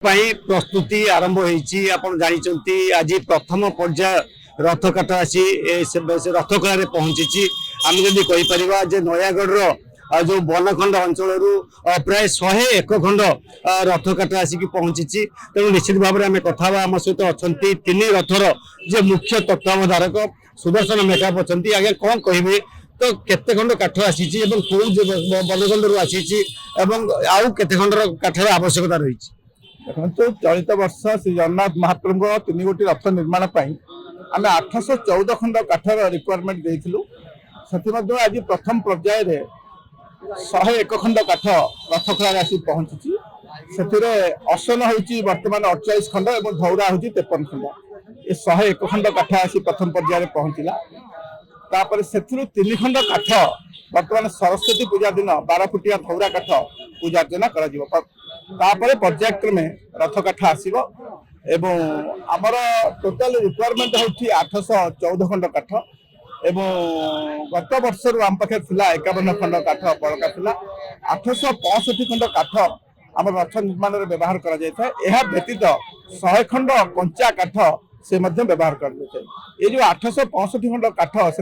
प्रस्तुति आरंभ होती आज प्रथम पर्याय रथ काट आसी रथकला पहुंची आम जदि कहीपर नयागढ़ जो बनखंड अंचल प्राय 101 खंड रथ काट आसिक पहुंची तेणु निश्चित भाव में आम कथा आम सहित अच्छा तीन रथर जे मुख्य तत्वावधारक सुदर्शन मेकअप अच्छा आगे कौन कहे तो केते खंड काठ आसी बनखंड आसी आउ केते खंडर काठर आवश्यकता रही देखो चलित वर्ष श्री जगन्नाथ महाप्रभु 3 गोटी रथ निर्माण आम 814 खंड काठर रिक्वायरमेंट देइथिलु से आज प्रथम पर्याय 101 खंड काठ रथखला आसी पहुंची से असन होती बर्तमान 48 खंड और धौरा होती 53 खंड ये 101 खंड काठ आसी प्रथम पर्याय पहुंचला तापर से 3 खंड काठ बर्तमान सरस्वती पूजा दिन 12 फुटिया धौरा काठ पूजा अर्चना कर पर्यायक्रमे रथ काठ आसो एवं आमर टोटाल रिक्वायरमेंट होती 814 खंड काठ एवं गत वर्ष आम पाखे 51 खंड काठ बड़का था 865 खंड काठ आम रथ निर्माण में व्यवहार कर व्यतीत 100 खंड कंचा काठ से व्यवहार कर ये जो 865 खंड काठ से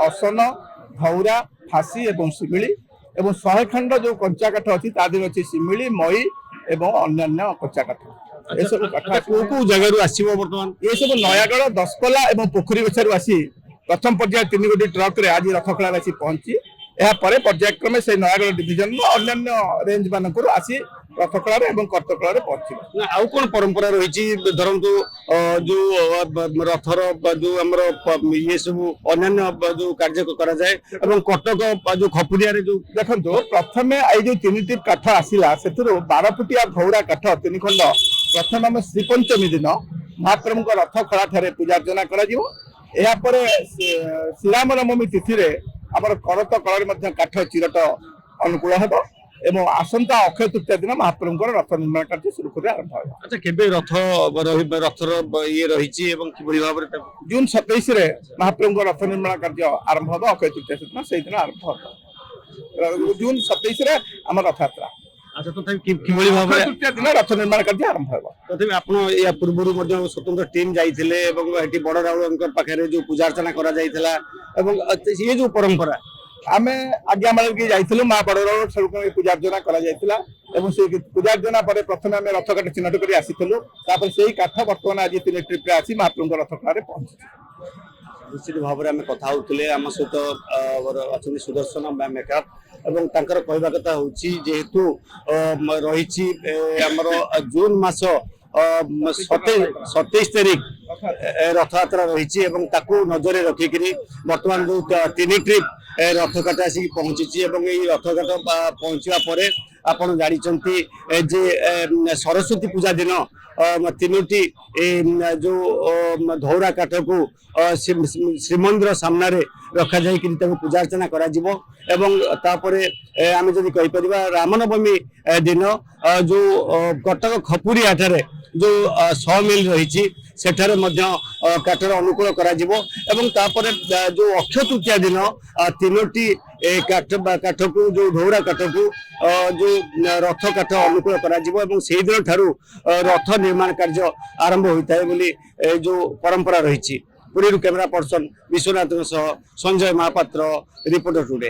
असन धौरा फासी और शिमिली एवं 100 खंड जो कंचा काठ अच्छी अच्छी शिमिली मई एवं अन्य कच्चा काठ ये सब जगह बर्तमान ये सब नयागढ़ दशपल्ला और पोखरी गछारू आसी प्रथम पर्याय 3 गोटी ट्रक रे आज रथखला आसी पहुंची यापर पर्यायक्रमे से नयागढ़ डिविजन अन्य रेंज मानक आसी रथखला एवं कर्तकला पहुंचे आउ कौन परंपरा रही धरतु जो रथर जो आम ये सब अन्य जो कार्य करा जाए कटक जो खपुरिया जो देखो प्रथम ये जो 3 टी काठ आसला से 12 फुटिया धौरा काठ 3 खंड प्रथम आम श्रीपंचमी दिन महाप्रभु रथखला पूजा अर्चना कर श्रीराम नवमी तिथि आमर करत कल काठ चिरट अनुकूल हम एवं आसंता अक्षय तृतीया दिन महाप्रभु रथ निर्माण कार्य सुरुखुरी आरंभ हो। अच्छा केबे रथर ये रही भाव जून 27 महाप्रभु रथ निर्माण कार्य आरंभ हो अक्षय तृतीया दिन से दिन आरंभ हो जून 27 आम रथ यात्रा अच्छा तो भाव तृतीया दिन रथ निर्माण कार्य आरंभ हो तथापि आप पूर्व स्वतंत्र टीम जाते बड़ राउल पाखे जो पूजा अर्चना कर ये जो परंपरा आम आज्ञा माल की जाइलु माँ बड़ पूजा अर्चना कर पूजा अर्चना पर प्रथम आम रथ काठ चिन्हट कर आसीलु से काठ बर्तमान आज 3 ट्रिप्रे आसी महाप्रभु रथखला पहुंची निश्चित भाव में आम कथा होते आम सहित अच्छा सुदर्शन मेकअप एवं कहवा कथा होेतु रही जून मास 27 तारीख रथ यात्रा रही नजर रखिक बर्तमान जो 3 ट्रिप रथ काट आसिक पहुंची रथ काट पहुंचा पर आपण जानते जे सरस्वती पूजा दिन 3टी जो धौरा काठ को श्रीमंदिर सामने रखा जाए पूजा अर्चना करा आम जदि कहीपर रामनवमी दिन जो कटक खपुरिया जो 100 मिल रही सेठारे काठर अनुकूल करा जो अक्षय तृतीया दिन 3टी काठ को जो धौरा काठ को जो रथ काठ अनुकूल करा से दिन ठारू रथ निर्माण कार्य आरंभ होता है जो परंपरा रही Puri camera person Vishwanath Sanjay Mahapatra reporter today.